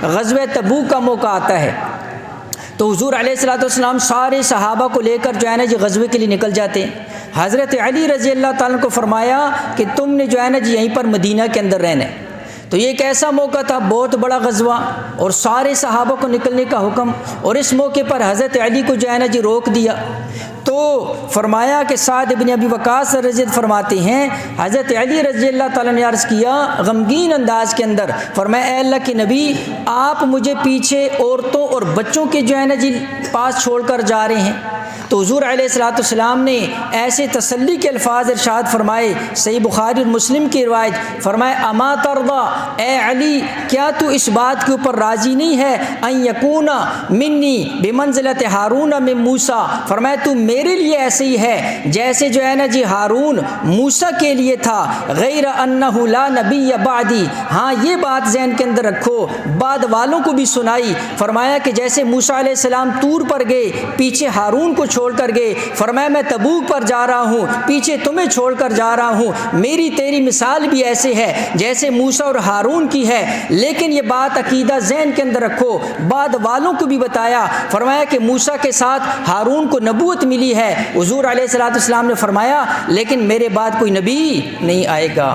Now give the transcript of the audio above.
غزوہ تبوک کا موقع آتا ہے تو حضور علیہ الصلوۃ والسلام سارے صحابہ کو لے کر جو ہے نا جی غزوے کے لیے نکل جاتے ہیں۔ حضرت علی رضی اللہ تعالیٰ کو فرمایا کہ تم نے جو ہے نا جی یہیں پر مدینہ کے اندر رہنا ہے۔ تو یہ ایک ایسا موقع تھا، بہت بڑا غزوہ، اور سارے صحابہ کو نکلنے کا حکم، اور اس موقع پر حضرت علی کو جو ہے نا جی روک دیا۔ تو فرمایا کہ سعد بن ابی وقاص رضی اللہ فرماتے ہیں حضرت علی رضی اللہ تعالیٰ نے عرض کیا غمگین انداز کے اندر، فرمایا اے اللہ کے نبی آپ مجھے پیچھے عورتوں اور بچوں کے جو ہے نا جی پاس چھوڑ کر جا رہے ہیں۔ تو حضور علیہ الصلوۃ والسلام نے ایسے تسلی کے الفاظ ارشاد فرمائے، صحیح بخاری اور مسلم کی روایت، فرمایا اما ترضا، اے علی کیا تو اس بات کے اوپر راضی نہیں ہے ان یکون منی بمنزلت ہارون من موسیٰ، فرمایا تو میرے لیے ایسے ہی ہے جیسے جو ہے نا جی ہارون موسیٰ کے لیے تھا، غیر انہ لا نبی بعدی، ہاں یہ بات ذہن کے اندر رکھو، بعد والوں کو بھی سنائی، فرمایا کہ جیسے موسیٰ علیہ السلام طور پر گئے پیچھے ہارون کو چھوڑ کر گئے، فرمایا میں تبوک پر جا رہا ہوں پیچھے تمہیں چھوڑ کر جا رہا ہوں، میری تیری مثال بھی ایسے ہے جیسے موسیٰ اور ہارون کی ہے، لیکن یہ بات عقیدہ ذہن کے اندر رکھو، بعد والوں کو بھی بتایا، فرمایا کہ موسیٰ کے ساتھ ہارون کو نبوت ملی ہے، حضور علیہ الصلوۃ والسلام نے فرمایا لیکن میرے بعد کوئی نبی نہیں آئے گا۔